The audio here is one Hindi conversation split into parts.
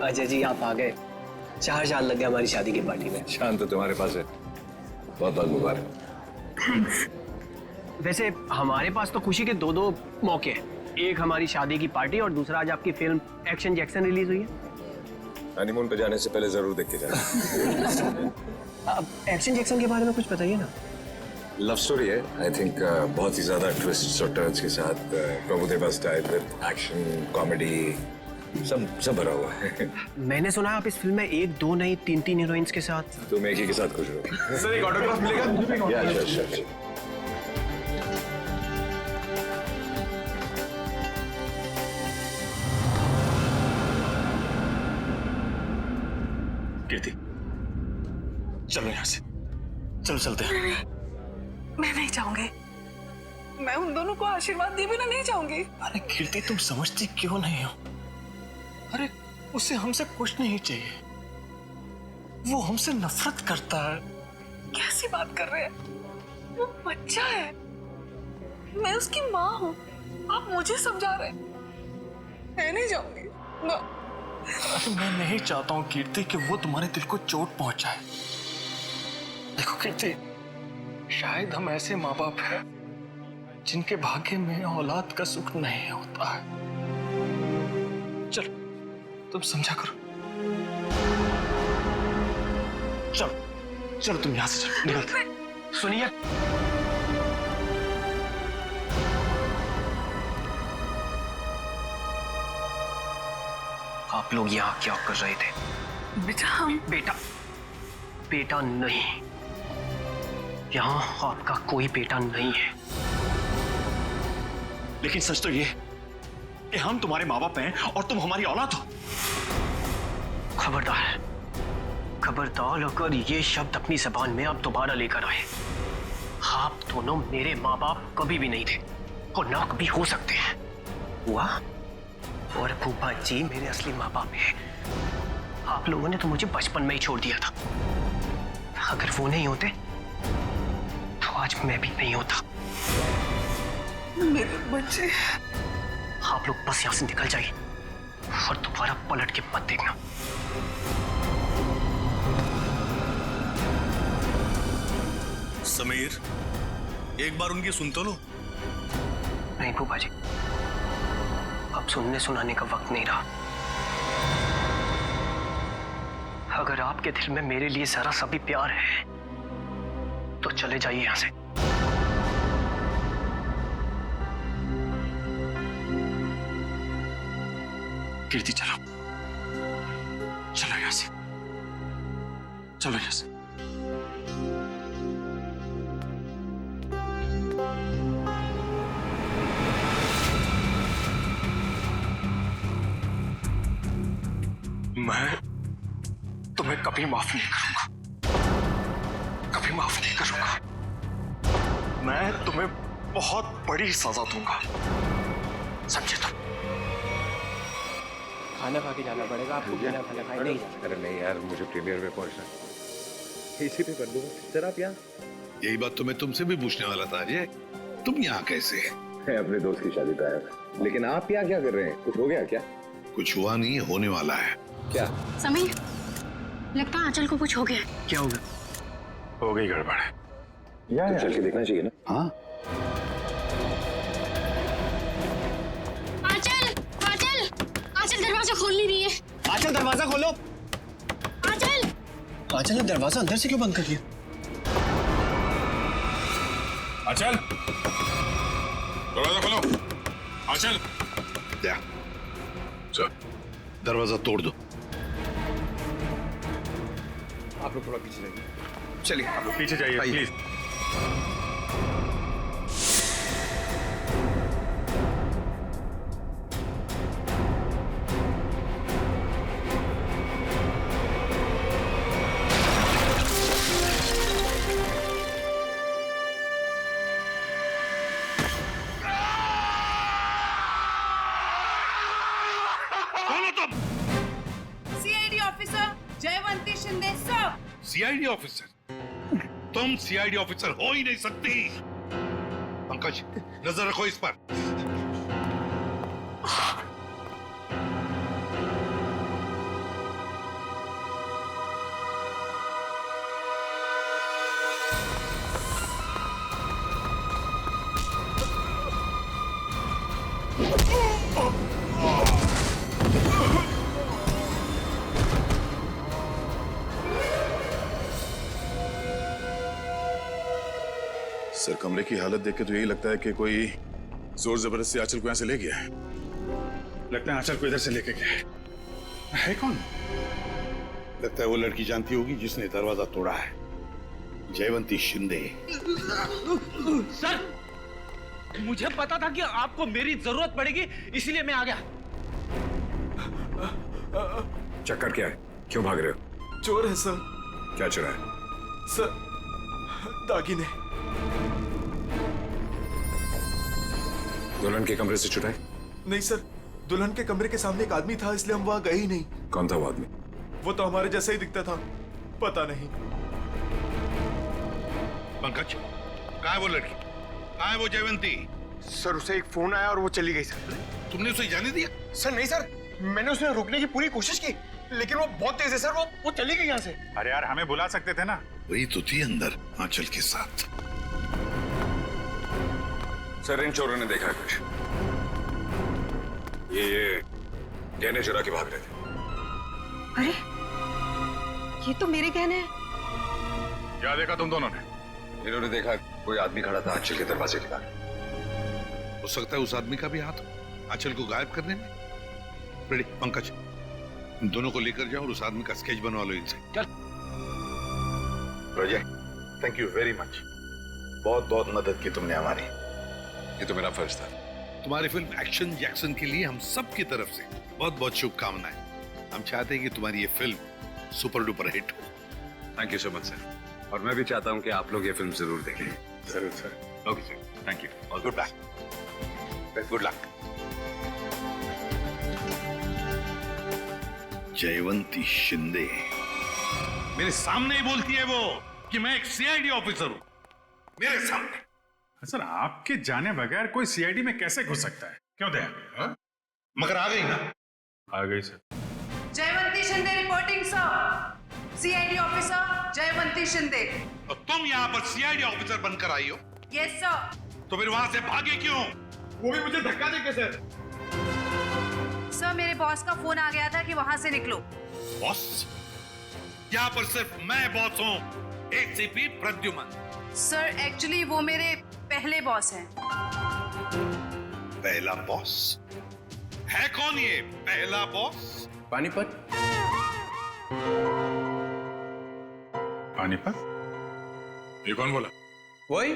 अजय जी आप आ गए। 4 साल लग गए हमारी शादी की पार्टी में। शान तो तुम्हारे पास है, बहुत बहुत मुबारक। थैंक्स। वैसे हमारे पास तो खुशी के 2 मौके हैं। एक हमारी शादी की पार्टी और दूसरा आज आपकी फिल्म एक्शन जैक्सन रिलीज हुई है। हनीमून पे जाने से पहले जरूर देख के जाना। अब एक्शन जैक्सन के बारे में कुछ बताइए ना। लव स्टोरी है, आई थिंक बहुत ही ज्यादा ट्विस्ट्स और टर्न्स के साथ, Prabhudeva style with action comedy सब भरा हुआ है। मैंने सुना है आप इस फिल्म में 1, 2 नहीं 3 हीरोइंस के साथ। तुम एक ही के साथ खुश हो। सर एक ऑटोग्राफ मिलेगा? या श्योर। कीर्ति चलो यहाँ से, चलो चलते हैं। मैं नहीं चाहूंगी। मैं उन दोनों को आशीर्वाद दिए बिना नहीं चाहूंगी। अरे कीर्ति तुम समझती क्यों नहीं हो? अरे उसे हमसे कुछ नहीं चाहिए, वो हमसे नफरत करता है। कैसी बात कर रहे हैं? वो बच्चा है, मैं उसकी माँ हूँ। आप मुझे समझा रहे हैं। मैं नहीं जाऊंगी। No. अरे मैं नहीं चाहता हूँ कीर्ति कि वो तुम्हारे दिल को चोट पहुंचाए। देखो कीर्ति, शायद हम ऐसे माँ बाप हैं जिनके भाग्य में औलाद का सुख नहीं होता है। चलो तुम समझा करो। चलो चलो तुम यहां से चलो, निकलते। सुनिए, आप लोग यहाँ क्या कर रहे थे? बेटा हम बेटा नहीं, यहाँ आपका कोई बेटा नहीं है। लेकिन सच तो ये कि हम तुम्हारे माँ बाप हैं और तुम हमारी औलाद हो। खबरदार अगर ये शब्द अपनी जबान में आप दोबारा लेकर आए। आप दोनों मेरे माँ बाप कभी भी नहीं थे और ना कभी हो सकते हैं। हुआ और फूफा जी मेरे असली माँ बाप हैं। आप लोगों ने तो मुझे बचपन में ही छोड़ दिया था। अगर वो नहीं होते तो आज मैं भी नहीं होता। मेरे बच्चे। आप लोग बस यहां से निकल जाइए और दोबारा पलट के मत देखना। समीर, एक बार उनकी सुन तो लो। नहीं फूफा जी, अब सुनने सुनाने का वक्त नहीं रहा। अगर आपके दिल में मेरे लिए जरा सा भी प्यार है तो चले जाइए यहां से। कीर्ति चलो, चलो यहां से, चलो यहां से। मैं तुम्हें कभी माफ नहीं करूंगा, कभी माफ नहीं करूंगा। मैं तुम्हें बहुत बड़ी सजा दूंगा, समझे तुम? खाना खा के जाना पड़ेगा आपको। बिना खाना खाए नहीं जाना। अरे नहीं यार, मुझे प्रीमियर में पहुंचना है। इसी पे कर दूंगा। सर आप यहाँ? यही बात तो मैं तुमसे भी पूछने वाला था अजय, तुम यहाँ कैसे? मैं अपने दोस्त की शादी पे आया था। लेकिन आप यहाँ क्या कर रहे हैं? कुछ हो गया क्या? कुछ हुआ नहीं, होने वाला है। क्या? समीर, लगता है आंचल को कुछ हो गया। क्या होगा? हो गई गड़बड़। यार चल के देखना चाहिए ना। हाँ आंचल दरवाजा खोल नहीं रही है। आंचल दरवाजा खोलो। आंचल ने दरवाजा अंदर से क्यों बंद कर लिया? आंचल, दरवाजा खोलो। आंचल, क्या? चल, दरवाजा तोड़ दो। आप लोग थोड़ा पीछे जाइए। चलिए आप लोग पीछे जाइए please. CID officer Jayvanti Shinde sir. CID officer? तुम सीआईडी ऑफिसर हो ही नहीं सकती। पंकज, नजर रखो इस पर। सर कमरे की हालत देख के तो यही लगता है कि कोई जोर जबरदस्ती आंचल को यहाँ से ले गया है। लगता है आंचल को इधर से लेके गया है कौन? लगता है वो लड़की जानती होगी जिसने दरवाजा तोड़ा है, जयवंती शिंदे। सर, मुझे पता था कि आपको मेरी जरूरत पड़ेगी, इसलिए मैं आ गया। चक्कर क्या है? क्यों भाग रहे हो? चोर है सर। क्या चुरा है? सर, दागिने। दुल्हन के कमरे से चुराए? नहीं सर, दुल्हन के कमरे के सामने एक आदमी था, इसलिए हम वहां गए ही नहीं। कौन था वो आदमी? वो तो हमारे जैसा ही दिखता था, पता नहीं। पंकज, कहाँ है वो लड़की? कहाँ है वो जयवंती? सर उसे एक फोन आया और वो चली गई सर। तुमने उसे जाने दिया? सर नहीं सर, मैंने उसे रोकने की पूरी कोशिश की, लेकिन वो बहुत तेज है सर, वो चली गई यहाँ से। अरे यार हमें बुला सकते थे ना। वही तो थी अंदर आंचल के साथ। सर इन चोरों ने देखा है कुछ। ये गहने चुरा के भाग रहे थे। अरे ये तो मेरे गहने हैं। क्या देखा तुम दोनों ने? इन्होंने देखा कोई आदमी खड़ा था आंचल के दरवाजे के बाहर। हो सकता है उस आदमी का भी हाथ हो आंचल को गायब करने में। रेडी पंकज, इन दोनों को लेकर जाओ और उस आदमी का स्केच बनवा लो इनसे। चल। रोजे, थैंक यू वेरी मच, बहुत बहुत मदद की तुमने हमारी। ये तो मेरा फर्ज था। तुम्हारी फिल्म एक्शन जैक्सन के लिए हम सब की तरफ से बहुत बहुत शुभकामनाएं। हम चाहते हैं कि तुम्हारी ये फिल्म सुपर डुपर हिट हो। Thank you so much sir. और मैं भी चाहता हूँ कि आप लोग ये फिल्म जरूर देखें। जरूर sir. Okay sir, thank you और good bye, good luck. Jayvanti Shinde मेरे सामने ही बोलती है वो कि मैं एक सीआईडी ऑफिसर हूं, मेरे सामने। सर आपके जाने बगैर कोई सीआईडी में कैसे घुस सकता है? क्यों दया? मगर आ गई ना? आ गई sir. Jayvanti Shinde reporting sir. CID officer Jayvanti Shinde. और तुम यहाँ पर सीआईडी ऑफिसर बनकर आई हो? Yes sir. तो फिर वहां से भागे क्यों? वो भी मुझे धक्का देके सर। सर मेरे बॉस का फोन आ गया था कि वहां से निकलो। बॉस? यहाँ पर सिर्फ मैं बॉस हूँ, एसीपी प्रद्युमन। सर एक्चुअली वो मेरे पहले बॉस हैं। पहला बॉस है? कौन ये पहला बॉस? पानीपत। पानीपत? ये कौन बोला? वही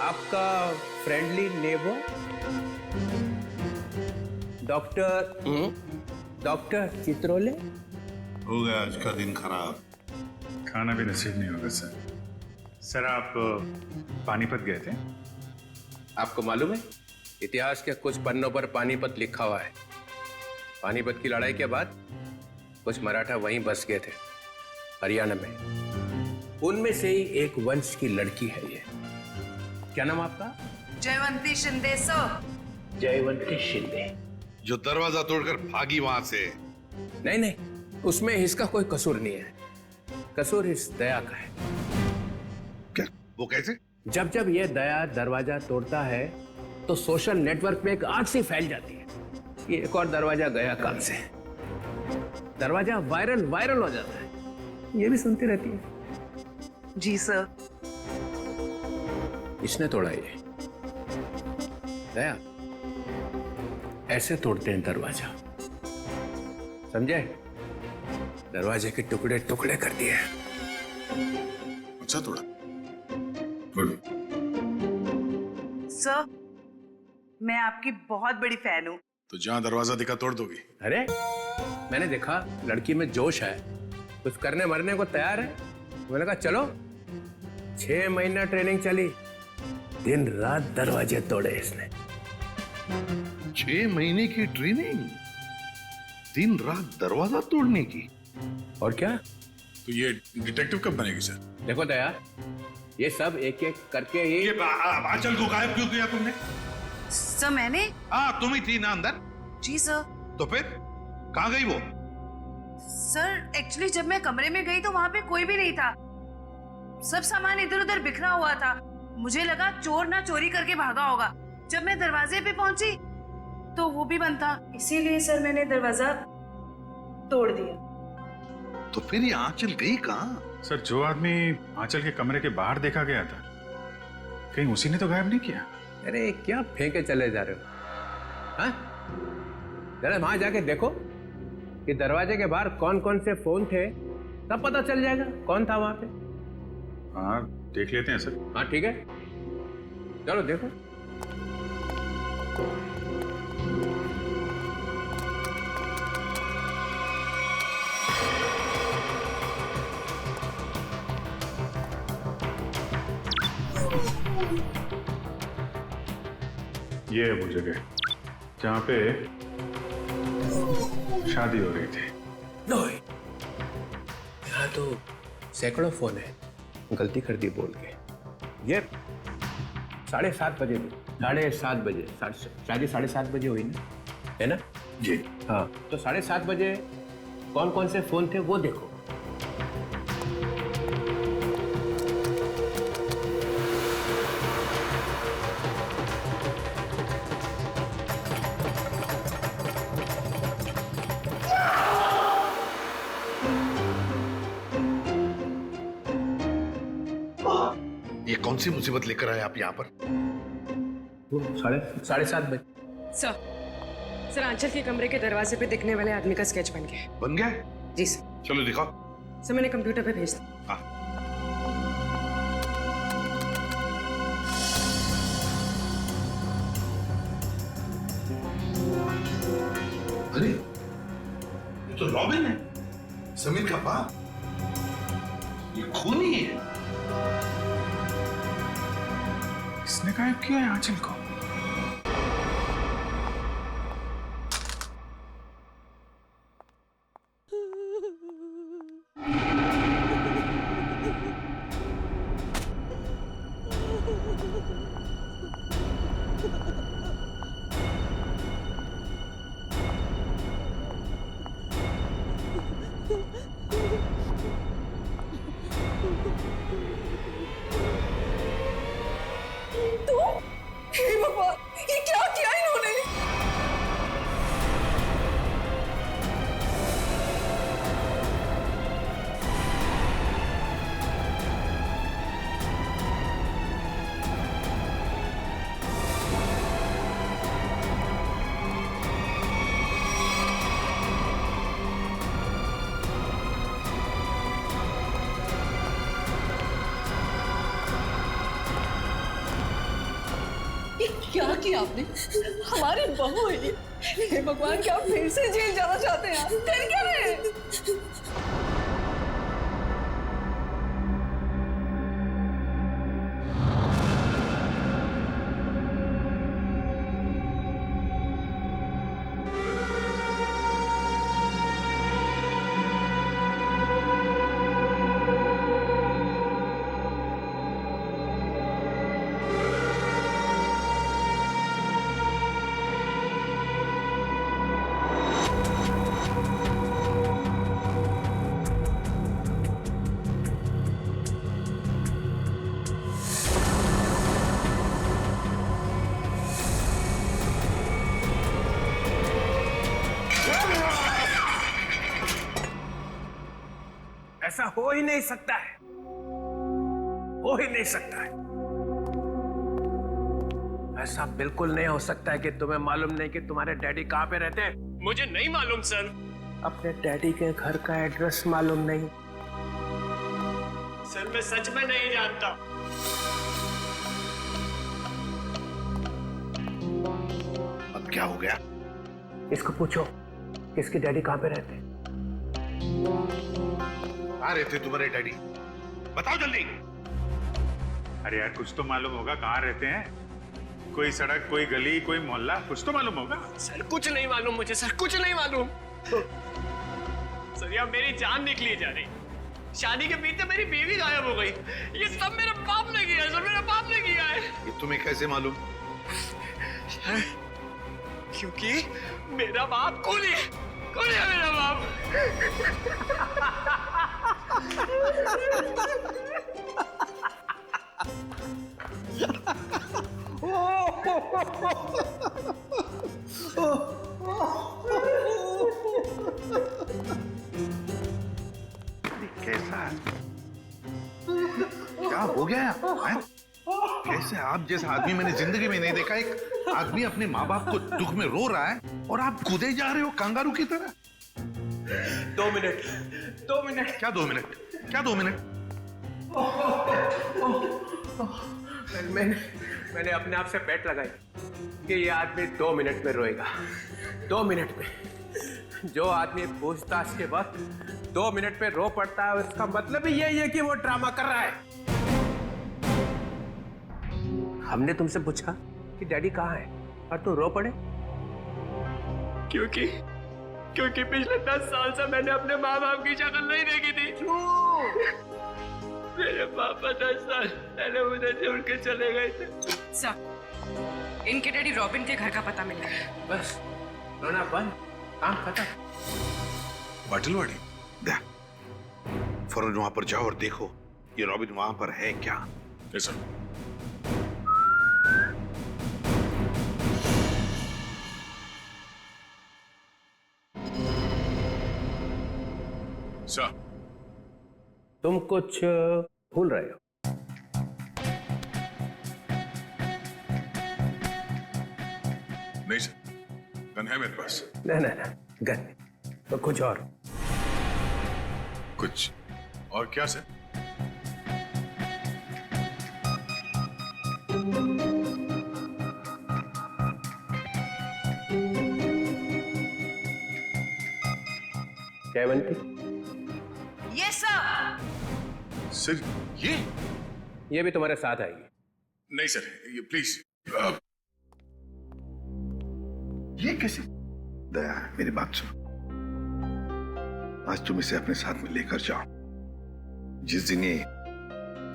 आपका फ्रेंडली नेबर डॉक्टर चित्रोले। हो गया आज का दिन खराब। खाना भी नसीब नहीं होगा सर। सर आप पानीपत गए थे? आपको मालूम है इतिहास के कुछ पन्नों पर पानीपत लिखा हुआ है। पानीपत की लड़ाई के बाद कुछ मराठा वहीं बस गए थे हरियाणा में। उनमें से ही एक वंश की लड़की है ये। क्या नाम आपका? जयवंती शिंदे सर। जयवंती शिंदे जो दरवाजा तोड़कर भागी वहां से। नहीं, उसमें इसका कोई कसूर नहीं है। कसूर इस दया का है। क्या? वो कैसे? जब ये दया दरवाजा तोड़ता है तो सोशल नेटवर्क में एक आग सी फैल जाती है। ये एक और दरवाजा गया काम से। दरवाजा वायरल हो जाता है। ये भी सुनती रहती है। जी सर। इसने तोड़ा ये दया। ऐसे तोड़ते हैं दरवाजा, समझे? दरवाजे के टुकड़े टुकड़े कर दिए। अच्छा तोड़ा। गुड। सर मैं आपकी बहुत बड़ी फैन हूँ। तो जहां दरवाजा दिखा तोड़ दोगी? अरे मैंने देखा लड़की में जोश है, कुछ करने मरने को तैयार है। मैंने कहा चलो। 6 महीना ट्रेनिंग चली, दिन रात दरवाजे तोड़े इसने। 6 महीने की ट्रेनिंग, दिन रात दरवाजा तोड़ने की। और क्या? तो ये डिटेक्टिव कब बनेगी सर? देखो दया, ये सब एक एक करके ही। ये आंचल को गायब क्यों किया तुमने? सर मैंने? हाँ तुम ही थी ना अंदर। जी सर। तो फिर कहाँ गई वो? सर एक्चुअली जब मैं कमरे में गई तो वहां पे कोई भी नहीं था। सब सामान इधर उधर बिखरा हुआ था। मुझे लगा चोर ना चोरी करके भागा होगा। जब मैं दरवाजे पे पहुंची तो वो भी बंद था, इसीलिए सर मैंने दरवाजा तोड़ दिया। तो फिर ये आंचल गई कहाँ? सर, जो आदमी आंचल के कमरे के बाहर देखा गया था, कहीं उसी ने तो गायब नहीं किया? अरे क्या फेंके चले जा रहे हो? हाँ? जरा वहां जाके देखो कि दरवाजे के बाहर कौन कौन से फोन थे, तब पता चल जाएगा कौन था वहां पे। हाँ, देख लेते हैं सर। हाँ ठीक है, चलो देखो। ये है वो जगह जहां पे शादी हो रही थी। यहाँ तो सैकड़ों फोन है, गलती कर दी बोल के। ये 7:30 बजे, 7:30 बजे, शादी 7:30 बजे हुई ना, है ना? जी हाँ, तो 7:30 बजे कौन कौन से फोन थे वो देखो। ये कौन सी मुसीबत लेकर आए आप यहाँ पर? 7:30 बजे। सर आंचल के कमरे के दरवाजे पे दिखने वाले आदमी का स्केच बन गया। बन गया? जी सर। चलो दिखाओ। सर मैंने कंप्यूटर पे भेज दिया। हाँ। अरे ये तो रॉबिन है, समीर का बाप। ये खूनी है। किसने गायब किया है आंचल को? हे भगवान, ये क्या किया इन्होंने? क्या किया आपने? हमारी बहू है ये। हे भगवान, क्या आप फिर से जेल जाना चाहते हैं? डर क्या रहे? ऐसा हो ही नहीं सकता है, हो ही नहीं सकता है। ऐसा बिल्कुल नहीं हो सकता है कि तुम्हें मालूम नहीं कि तुम्हारे डैडी कहाँ पे रहते हैं। मुझे नहीं मालूम सर। अपने डैडी के घर का एड्रेस मालूम नहीं? सर मैं सच में नहीं जानता। अब क्या हो गया? इसको पूछो कि इसके डैडी कहाँ पे रहते हैं। कहाँ रहते तुम्हारे डैडी? बताओ जल्दी। अरे यार, कुछ तो मालूम होगा कहाँ रहते हैं। कोई सड़क, कोई गली, कोई मोहल्ला, कुछ तो मालूम होगा। सर कुछ नहीं मालूम मुझे, सर कुछ नहीं मालूम। सर यार मेरी जान निकली जा रही। शादी के बीते मेरी बीवी गायब हो गई। ये सब मेरे बाप ने किया है सर, मेरे बाप ने किया है। ये तुम्हें कैसे मालूम? क्योंकि मेरा बाप खूनी है, खूनी है मेरा बाप। कैसा? क्या हो गया है? कैसे आप जैसा आदमी मैंने जिंदगी में नहीं देखा। एक आदमी अपने माँ बाप को दुख में रो रहा है और आप कूदे जा रहे हो कांगारू की तरह। 2 मिनट 2 मिनट। क्या 2 मिनट? क्या 2 मिनट? मैंने अपने आप से बेट लगाई कि ये आदमी 2 मिनट में रोएगा। 2 मिनट में। जो आदमी पूछताछ के वक्त 2 मिनट में रो पड़ता है, उसका मतलब ही यही है कि वो ड्रामा कर रहा है। हमने तुमसे पूछा कि डैडी कहाँ है और तुम रो पड़े क्योंकि पिछले 10 साल से मैंने अपने माँ बाप की शक्ल नहीं देखी थी। मेरे पापा 10 साल पहले मुझे छोड़ के चले गए थे। सर, इनके डैडी रॉबिन के घर का पता मिल गया। बस रोना बंद, काम खत्म। बाटलवाड़ी दे फौरन वहां पर जाओ और देखो ये रॉबिन वहां पर है क्या। सर सर, तुम कुछ भूल रहे हो। नहीं सर, गन है मेरे पास। नहीं गन तो कुछ और। कुछ और क्या sir? Jayvanti, yes sir. Sir ये भी तुम्हारे साथ आएगी। नहीं सर, ये प्लीज। ये कैसे? दया मेरी बात सुनो, आज तुम इसे अपने साथ में लेकर जाओ। जिस दिन ये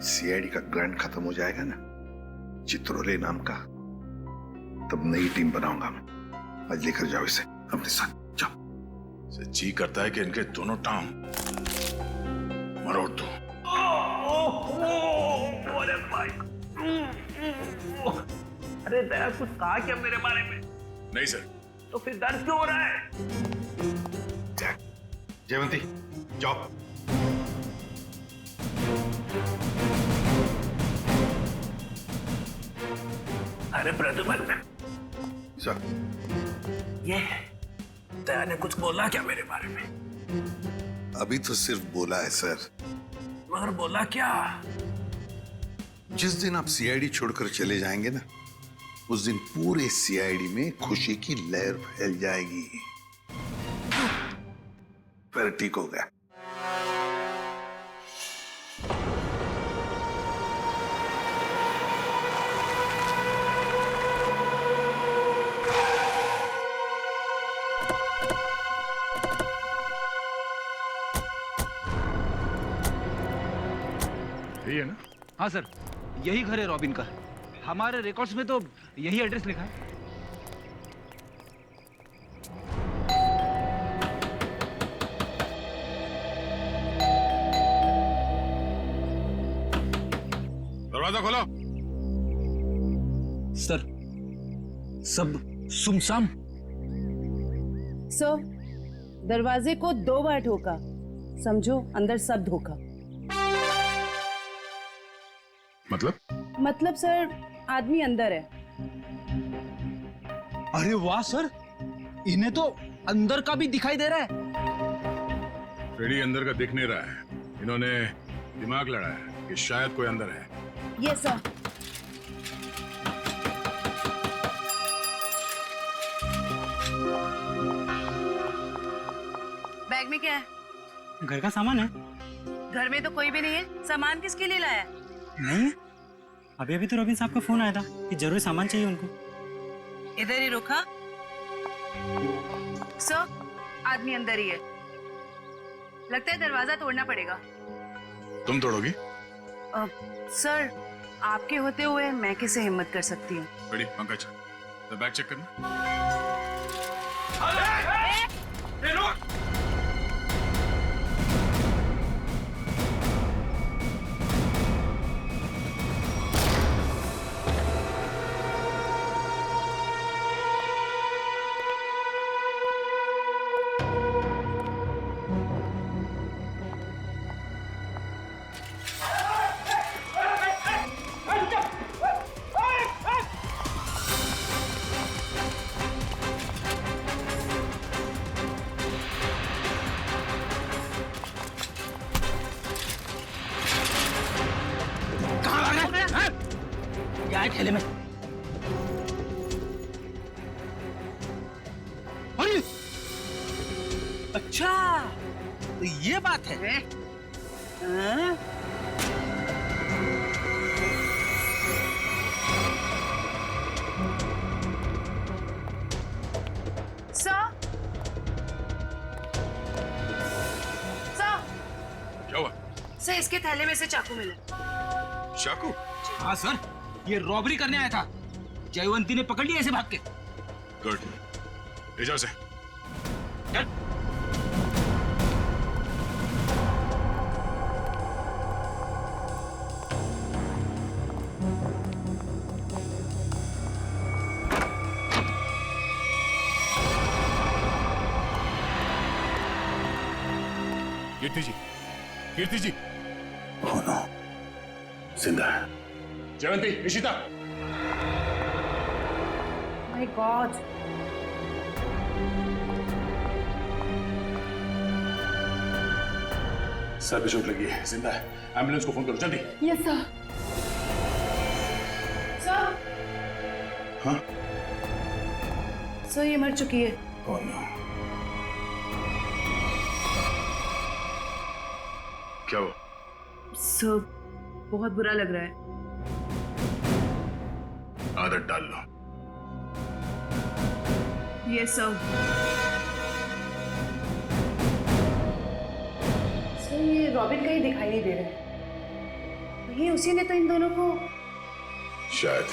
सीआईडी का ग्रांट खत्म हो जाएगा ना, चित्रोले नाम का, तब नई टीम बनाऊंगा मैं। आज लेकर जाओ इसे अपने साथ, जाओ। जी करता है कि इनके दोनों टांग मरोड़ दो। अरे भाई, अरे दया कुछ कहा क्या मेरे बारे में? नहीं सर। तो फिर दर्द क्यों हो रहा है? जयवंती जाओ। अरे प्रद्युमन सर, ये दया ने कुछ बोला क्या मेरे बारे में? अभी तो सिर्फ बोला है सर। मगर बोला क्या? जिस दिन आप सीआईडी छोड़कर चले जाएंगे ना, उस दिन पूरे सीआईडी में खुशी की लहर फैल जाएगी। फिर ठीक हो गया। यही है ना? हाँ सर, यही घर है रॉबिन का। हमारे रिकॉर्ड्स में तो यही एड्रेस लिखा है। दरवाजा खोलो। सर, सब सुमसाम। सर, दरवाजे को 2 बार ठोका, समझो अंदर सब धोखा। मतलब सर, आदमी अंदर है। अरे वाह सर, इन्हें तो अंदर का भी दिखाई दे रहा है। फ्रेडी अंदर का दिख नहीं रहा है। इन्होंने दिमाग लड़ा है कि शायद कोई अंदर है। Yes sir. बैग में क्या है? घर का सामान है। घर में तो कोई भी नहीं है। सामान किसके लिए लाया? नहीं, अभी तो रॉबिन साहब का फोन आया था कि जरूरी सामान चाहिए उनको। इधर ही रुका। सर, आदमी अंदर ही है। लगता है दरवाजा तोड़ना पड़ेगा। तुम तोड़ोगी? सर, आपके होते हुए मैं कैसे हिम्मत कर सकती हूँ? बड़ी पंकज, तो बैग चेक करना। थैले में। अरे अच्छा, तो ये बात है। हाँ? क्या हुआ? सर, इसके थैले में से चाकू मिला। चाकू? हाँ सर, ये रॉबरी करने आया था। जयवंती ने पकड़ लिया ऐसे भाग के। गुड, ले जाओ से। चल। कीर्ति जी, कीर्ति जी। ओह नो, जिंदा है। Jayvanti, Ishita. My god. Sir पे चोट लगी है, जिंदा है। एम्बुलेंस को फोन करो जल्दी। Yes sir. सर। हाँ? सर, ये मर चुकी है। Oh no. क्या हुआ? सर, बहुत बुरा लग रहा है। आदत डाल लो। Yes sir. सर, ये रॉबिन का ही दिखाई नहीं दे रहा है। ये उसी ने तो इन दोनों को शायद।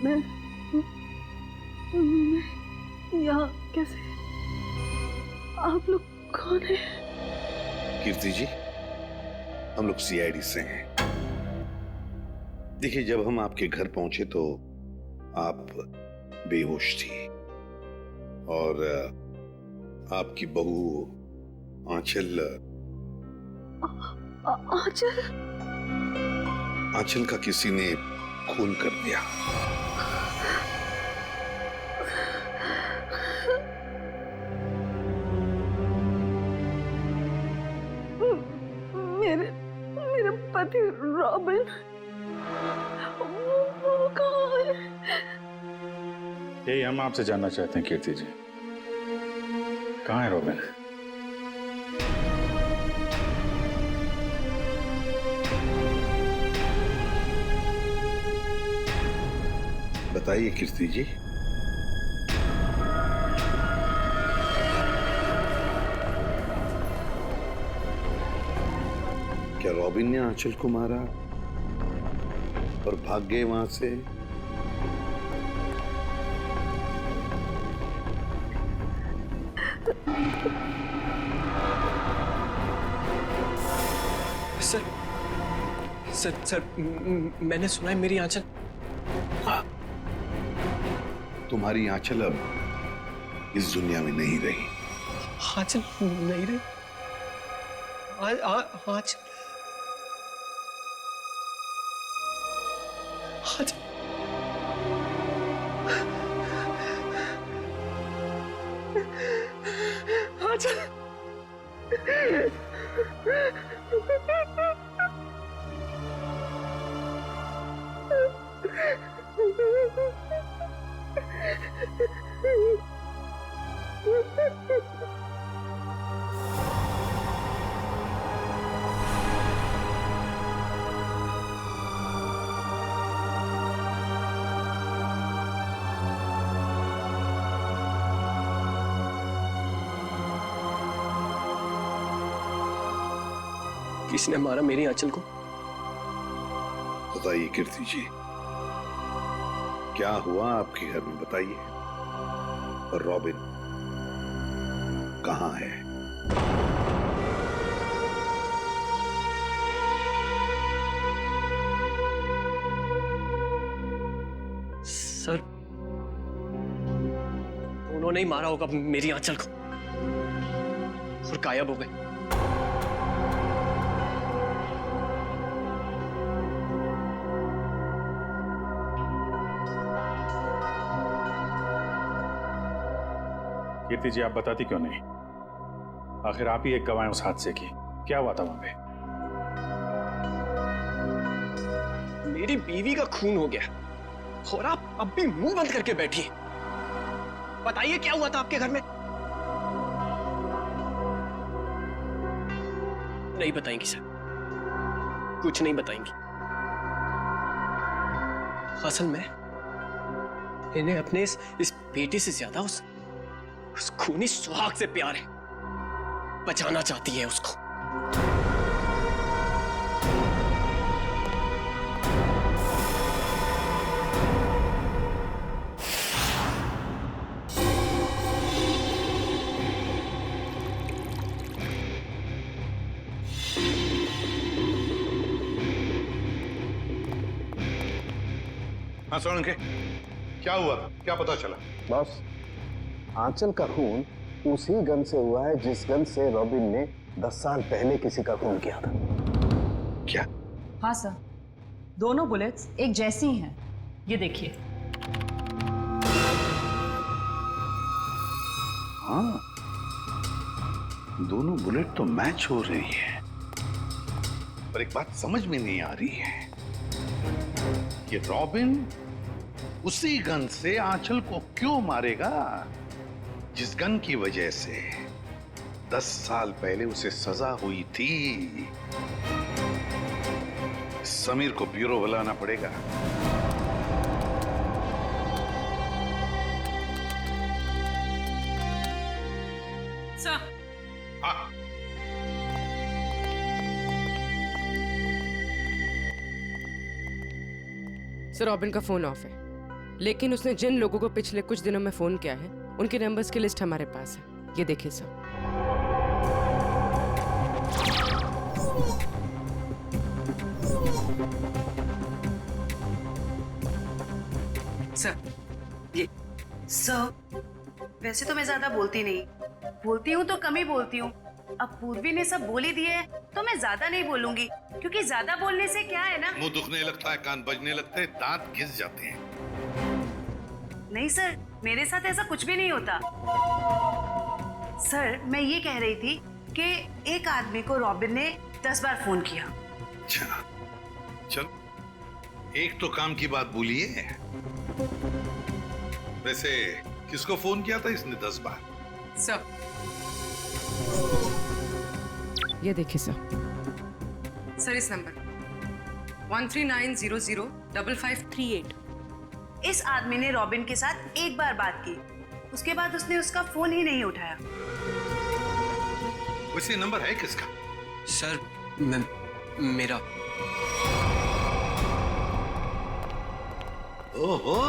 मैं यहाँ कैसे? आप लोग कौन हैं? कीर्ति जी, हम लोग सीआईडी से हैं। देखिए, जब हम आपके घर पहुंचे तो आप बेहोश थी और आपकी बहू आंचल आंचल का किसी ने खून कर दिया। मेरे पति रॉबिन, वो कहाँ है? यही हम आपसे जानना चाहते हैं कीर्ति जी, कहाँ है रॉबिन? बताइए कीर्ति जी। क्या रॉबिन ने आंचल को मारा और भाग गए वहां से? सर, मैंने सुना है मेरी आंचल। हाँ, तुम्हारी आंचल अब इस दुनिया में नहीं रही। आंचल नहीं रही? आंचल किसने मारा मेरी आंचल को? बताइए कीर्ति जी, क्या हुआ आपके घर में? बताइए। और रॉबिन कहाँ है? सर, उन्होंने ही मारा होगा मेरी आंचल को और गायब हो गए। कीर्ति जी, आप बताती क्यों नहीं? आखिर आप ही एक गवाह हैं उस हादसे की। क्या हुआ था वहां पे? मेरी बीवी का खून हो गया और आप अब भी मुंह बंद करके बैठी हैं। बताइए क्या हुआ था आपके घर में? नहीं बताएंगी सर, कुछ नहीं बताएंगी। असल में इन्हें अपने इस बेटे से ज्यादा उस खूनी सुहाग से प्यार है। बचाना चाहती है उसको। हाँ सोलंके, क्या हुआ? क्या पता चला? बॉस, आंचल का खून उसी गन से हुआ है जिस गन से रॉबिन ने 10 साल पहले किसी का खून किया था। क्या? हाँ सर, दोनों बुलेट्स एक जैसी ही हैं। ये देखिए। हाँ, दोनों बुलेट तो मैच हो रही है, पर एक बात समझ में नहीं आ रही है कि रॉबिन उसी गन से आंचल को क्यों मारेगा जिस गन की वजह से 10 साल पहले उसे सजा हुई थी। समीर को ब्यूरो बुलाना पड़ेगा। सर। हाँ। सर, रॉबिन का फोन ऑफ है, लेकिन उसने जिन लोगों को पिछले कुछ दिनों में फोन किया है उनके नंबर्स की लिस्ट हमारे पास है। ये देखिए सर। सर, ये सर, वैसे तो मैं ज्यादा बोलती नहीं, बोलती हूँ तो कम ही बोलती हूँ। अब पूर्वी ने सब बोल ही दिए है तो मैं ज्यादा नहीं बोलूंगी, क्योंकि ज्यादा बोलने से क्या है ना, मुंह दुखने लगता है, कान बजने लगते हैं, दांत घिस जाते हैं। नहीं सर, मेरे साथ ऐसा कुछ भी नहीं होता। सर, मैं ये कह रही थी कि एक आदमी को रॉबिन ने 10 बार फोन किया। अच्छा, चल एक तो काम की बात बोलिए। वैसे किसको फोन किया था इसने 10 बार? सर, ये देखिए सर। सर, इस नंबर 1390055338। इस आदमी ने रॉबिन के साथ एक बार बात की, उसके बाद उसने उसका फोन ही नहीं उठाया। वैसे नंबर है किसका? सर, मेरा। ओहो,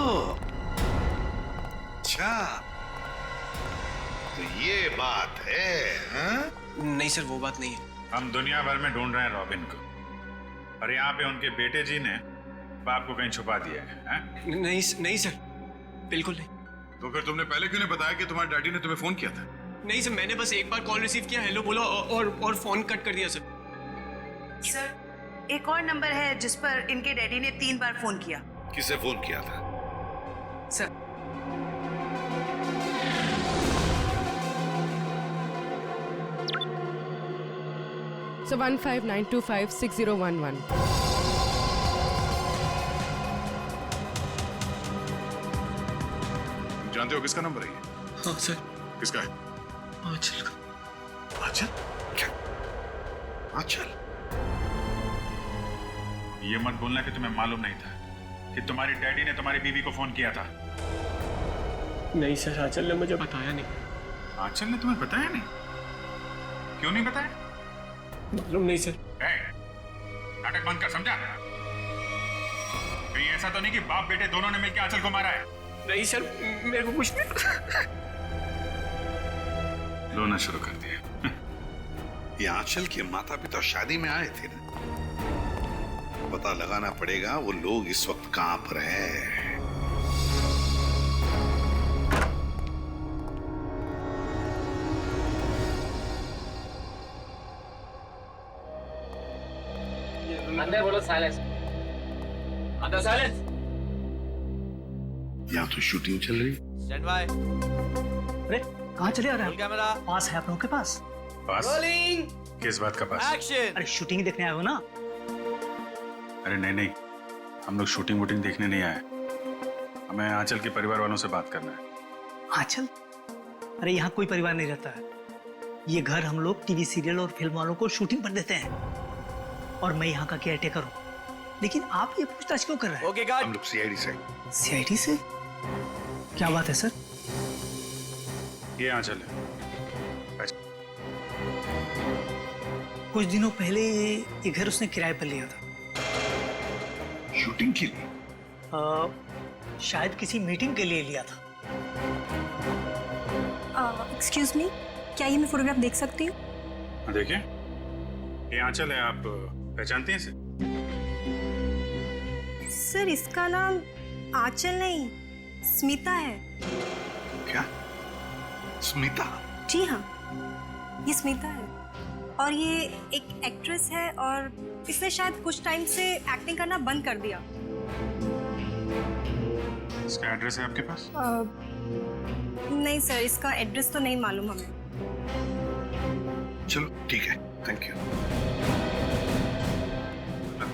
अच्छा, तो ये बात है? हाँ? नहीं सर, वो बात नहीं है। हम दुनिया भर में ढूंढ रहे हैं रॉबिन को, और यहाँ पे उनके बेटे जी ने बाप को कहीं छुपा दिया है? नहीं नहीं सर, बिल्कुल नहीं। तो फिर तुमने पहले क्यों नहीं बताया कि तुम्हारे डैडी ने तुम्हें फोन किया था? नहीं सर, मैंने बस एक बार कॉल रिसीव किया, हेलो बोला और फोन कट कर दिया सर। सर, एक और नंबर है जिस पर इनके डैडी ने 3 बार फोन किया। किसे फोन किया था? Sir, So 1592560111। जानते हो किसका नंबर है ये? हाँ सर। किसका है? आंचल का। आंचल? क्या? आंचल? ये मत बोलना कि तुम्हें मालूम नहीं था कि तुम्हारी डैडी ने तुम्हारी बीवी को फोन किया था। नहीं सर, आंचल ने मुझे बताया नहीं। आंचल ने तुम्हें बताया नहीं? क्यों नहीं बताया? मालूम नहीं सर। नाटक बंद कर, समझा? कहीं ऐसा तो नहीं कि बाप बेटे दोनों ने मिलकर आंचल को मारा है? नहीं सर, मेरे को कुछ नहीं। रोना शुरू कर दिया। ये आंचल के माता पिता शादी में आए थे ना, पता लगाना पड़ेगा वो लोग इस वक्त कहां पर हैं। अंदर बोलो साइलेंस। अंदर साइलेंस। यहाँ तो शूटिंग चल रही। Stand by. अरे कहाँ चले आ रहे हैं? कैमरा पास है आप लोगों के पास? पास? रोलिंग। किस बात का पास? एक्शन। अरे शूटिंग देखने आए हो ना? अरे नहीं नहीं, हम लोग शूटिंग वूटिंग देखने नहीं आए, हमें आंचल के परिवार वालों से बात करना है। आंचल? अरे यहाँ कोई परिवार नहीं रहता है। ये घर हम लोग टीवी सीरियल और फिल्म वालों को शूटिंग पर देते हैं और मैं यहाँ का केयरटेकर हूँ। लेकिन आप ये पूछताछ क्यों कर रहे हैं? Okay guard. हम लोग सीआईडी से। सीआईडी से? क्या बात है सर? ये आंचल है। कुछ दिनों पहले ये घर उसने किराए पर लिया था। शूटिंग के लिए? शायद किसी मीटिंग के लिए लिया था। एक्सक्यूज मी, क्या ये मैं फोटोग्राफ देख सकती हूँ? देखिए, ये आंचल है, आप पहचानते हैं इसे? सर इसका नाम आंचल नहीं, स्मिता है। क्या? स्मिता? जी हाँ, ये स्मिता है और ये एक एक्ट्रेस है और इसने शायद कुछ टाइम से एक्टिंग करना बंद कर दिया। इसका एड्रेस है आपके पास? नहीं सर, इसका एड्रेस तो नहीं मालूम हमें। चलो ठीक है, थैंक यू।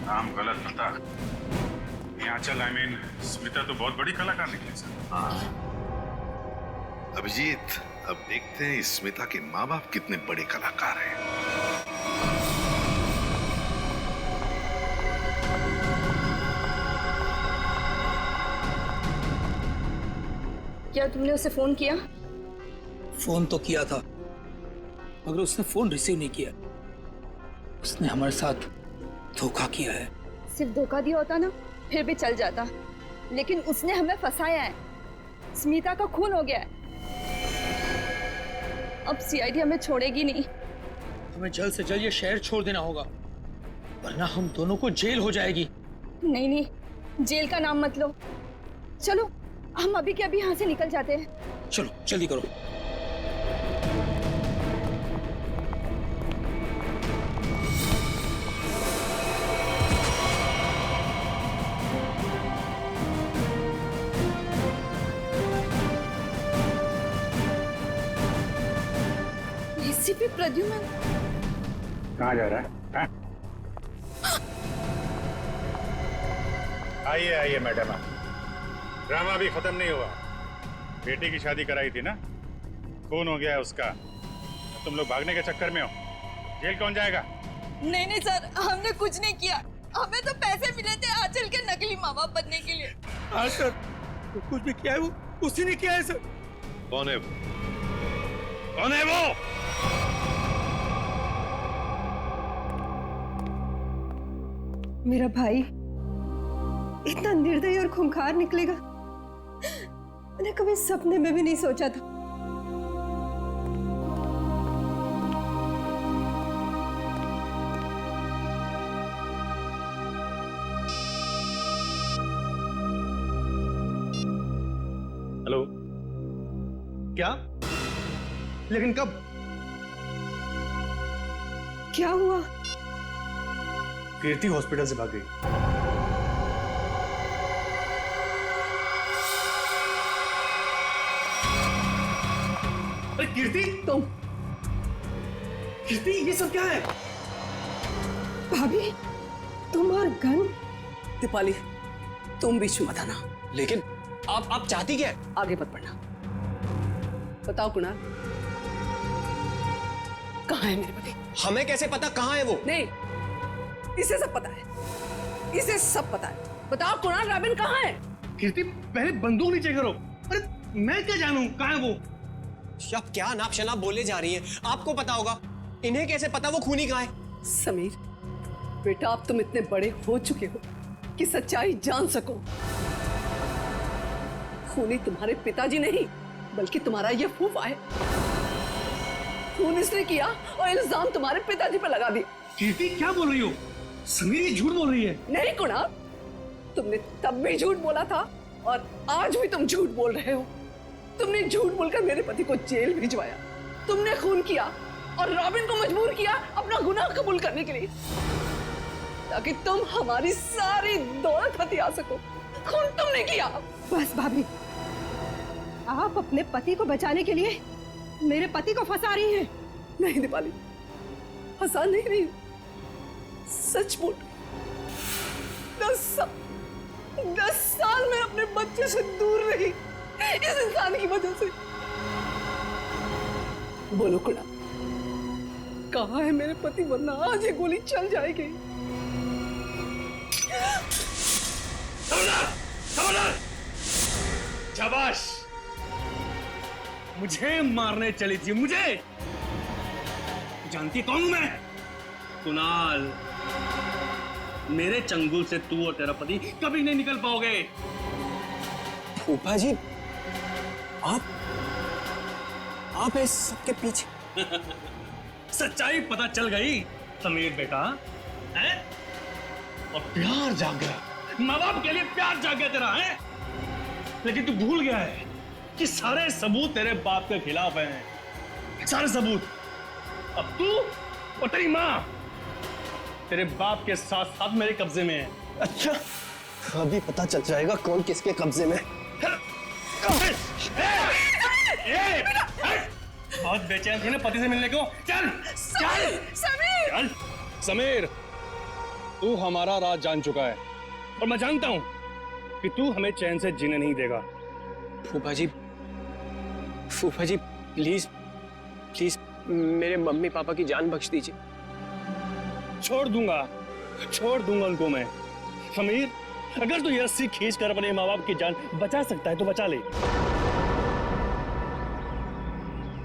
नाम गलत पता। ये आंचल आई मीन स्मिता तो बहुत बड़ी कलाकार निकली सर। अभिजीत, अब देखते हैं इस स्मिता के माँ बाप कितने बड़े कलाकार हैं। क्या तुमने उसे फोन किया? फोन तो किया था, मगर उसने फोन रिसीव नहीं किया। उसने हमारे साथ धोखा किया है। सिर्फ धोखा दिया होता ना फिर भी चल जाता, लेकिन उसने हमें फंसाया है। स्मिता का खून हो गया है। अब सीआईडी हमें छोड़ेगी नहीं। हमें जल्द से जल्द ये शहर छोड़ देना होगा, वरना हम दोनों को जेल हो जाएगी। नहीं नहीं, जेल का नाम मत लो। चलो हम अभी के अभी यहाँ से निकल जाते हैं। चलो जल्दी करो। एसीपी प्रद्युमन कहाँ जा रहा है? आइए आइए मैडम, ड्रामा अभी खत्म नहीं हुआ। बेटी की शादी कराई थी ना, खून हो गया है उसका, तुम लोग भागने के चक्कर में हो। जेल कौन जाएगा? नहीं नहीं सर, हमने कुछ नहीं किया। हमें तो पैसे मिले थे आंचल के नकली माँ बाप बनने के लिए। हाँ सर, तो कुछ भी किया है वो उसी ने किया है सर। कौन है वो? कौन है वो? मेरा भाई इतना निर्दयी और खूंखार निकलेगा, मैंने कभी सपने में भी नहीं सोचा था। हेलो, क्या? लेकिन कब? क्या हुआ? कीर्ति हॉस्पिटल से भाग गई। अरे कीर्ति, तुम? कीर्ति, ये सब क्या है? भाभी, तुम और गन? दीपाली, तुम बीच में मत आना। लेकिन आप चाहती क्या है? आगे मत बढ़ना। बताओ कुणाल, कहाँ है मेरे पति? हमें कैसे पता कहाँ है वो? नहीं, इसे सब पता है, इसे सब पता है। बताओ कुणाल, रॉबिन कहाँ है? कीर्ति, पहले बंदूक नीचे करो। अरे मैं क्या जानूं कहाँ है वो? आप क्या नाप शनाप बोले जा रही हैं? आपको पता होगा, इन्हें कैसे पता वो खूनी कहाँ है? समीर बेटा, अब तुम इतने बड़े हो चुके हो कि सच्चाई जान सको। खूनी तुम्हारे पिताजी नहीं, बल्कि तुम्हारा ये फूफा है। खून इसने किया और इल्जाम तुम्हारे पिताजी पर लगा दिया। कीर्ति, क्या बोल रही हो? समीर ये झूठ बोल रही है। नहीं कुणाल, तुमने तब भी झूठ बोला था और आज भी तुम झूठ बोल रहे हो। तुमने झूठ बोलकर मेरे पति को जेल भिजवाया, तुमने खून किया और रॉबिन को मजबूर किया अपना गुनाह कबूल करने के लिए। ताकि तुम हमारी सारी दौलत हथिया सको। खून तुमने किया। बस भाभी, आप अपने पति को बचाने के लिए मेरे पति को फंसा रही हैं। नहीं दीपाली, फंसा नहीं रही, सच बोल। 10 साल में अपने बच्चे से दूर रही इस इंसान की वजह से। बोलो कुड़ा, कहाँ है मेरे पति, वरना आज ये गोली चल जाएगी। शाबाश, मुझे मारने चली थी, मुझे। जानती कौन हूं मैं? कुणाल। मेरे चंगुल से तू और तेरा पति कभी नहीं निकल पाओगे। फूफा जी, आप इस सबके पीछे। सच्चाई पता चल गई समीर बेटा, है? और प्यार जाग गया, माँ बाप के लिए प्यार जाग गया तेरा, है? लेकिन तू भूल गया है कि सारे सबूत तेरे बाप के खिलाफ हैं, सारे सबूत। अब तू और तेरी माँ तेरे बाप के साथ साथ मेरे कब्जे में है। अच्छा, अभी पता चल जाएगा कौन किसके कब्जे में। बहुत बेचैन थी ना पति से मिलने को। चल चल समीर, चल समीर, तू हमारा राज जान चुका है और मैं जानता हूं कि तू हमें चैन से जीने नहीं देगा। फूफा जी, प्लीज प्लीज मेरे मम्मी पापा की जान बख्श दीजिए। छोड़ दूंगा उनको मैं। समीर, अगर तू ये रस्सी खींच कर अपने माँ बाप की जान बचा सकता है तो बचा ले।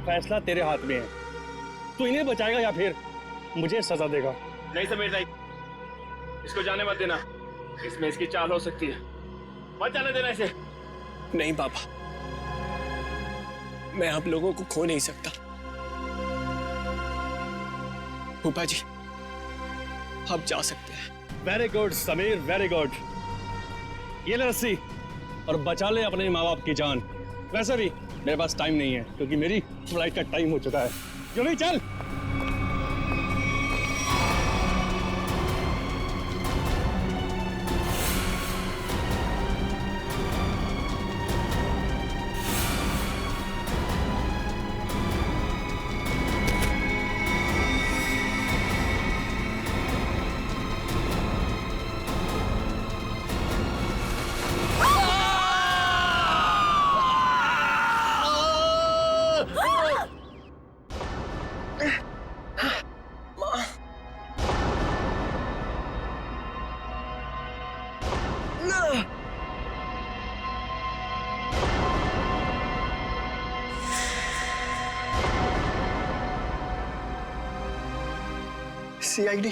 फैसला तेरे हाथ में है, तू इन्हें बचाएगा या फिर मुझे सजा देगा। नहीं समीर नहीं, इसको जाने मत देना, इसमें इसकी चाल हो सकती है, मत जाने देना इसे। नहीं पापा, मैं आप लोगों को खो नहीं सकता। फूफा जी, आप जा सकते हैं। Very good Sameer, very good. ये ले रस्सी और बचा ले अपने माँ बाप की जान। वैसे भी मेरे पास टाइम नहीं है क्योंकि मेरी फ्लाइट का टाइम हो चुका है। जल्दी चल। CID।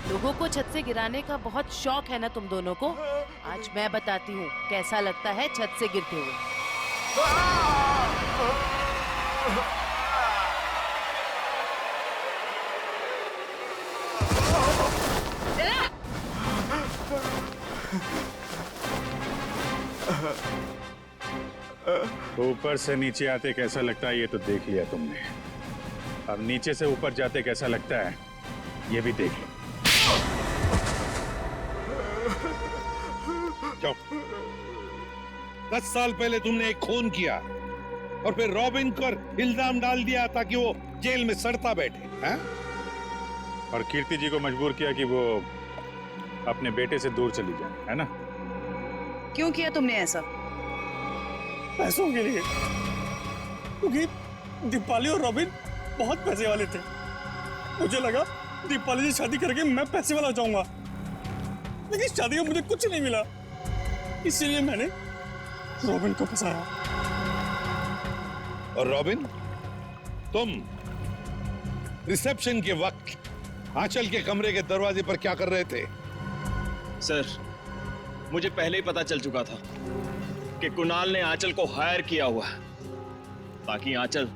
लोगों को छत से गिराने का बहुत शौक है ना तुम दोनों को। आज मैं बताती हूँ कैसा लगता है छत से गिरते हुए। ऊपर से नीचे आते कैसा लगता है ये तो देख लिया तुमने, अब नीचे से ऊपर जाते कैसा लगता है ये भी देख लो। चुप। 10 साल पहले तुमने एक खून किया और फिर रॉबिन पर इल्जाम डाल दिया ताकि वो जेल में सड़ता बैठे, हैं? और कीर्ति जी को मजबूर किया कि वो अपने बेटे से दूर चली जाए, है ना? क्यों किया तुमने ऐसा? पैसों के लिए, क्योंकि दीपाली और रॉबिन बहुत पैसे वाले थे। मुझे लगा दीपाली से शादी करके मैं पैसे वाला हो जाऊंगा, लेकिन शादी में मुझे कुछ नहीं मिला, इसीलिए मैंने रॉबिन को फंसाया। और रॉबिन, तुम रिसेप्शन के वक्त आंचल के कमरे के दरवाजे पर क्या कर रहे थे? सर, मुझे पहले ही पता चल चुका था कि कुणाल ने आंचल को हायर किया हुआ है ताकि आंचल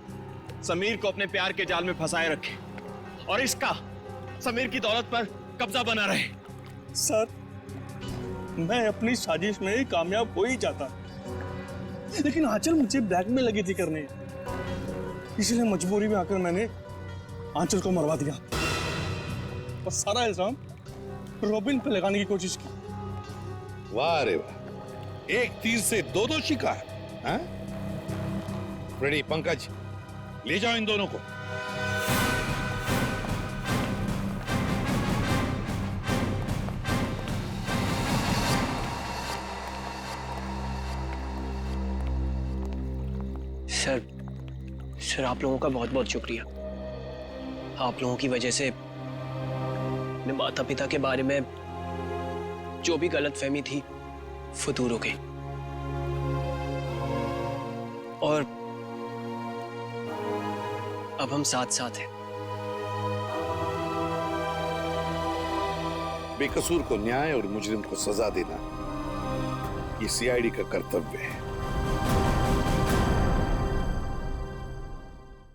समीर को अपने प्यार के जाल में फंसाए रखे और इसका समीर की दौलत पर कब्जा बना रहे। सर, मैं अपनी साजिश में कामयाब हो ही जाता, लेकिन आंचल मुझे ब्लैकमेल लगी थी करने, इसलिए मजबूरी में आकर मैंने आंचल को मरवा दिया और सारा इल्जाम रॉबिन पे लगाने की कोशिश की। वाह रे वाह, एक तीर से दो शिकार। हाँ? रेडी पंकज, ले जाओ इन दोनों को। सर, आप लोगों का बहुत बहुत शुक्रिया। आप लोगों की वजह से अपने माता पिता के बारे में जो भी गलतफहमी थी वो दूर हो गई और अब हम साथ साथ हैं। बेकसूर को न्याय और मुजरिम को सजा देना ये सीआईडी का कर्तव्य है।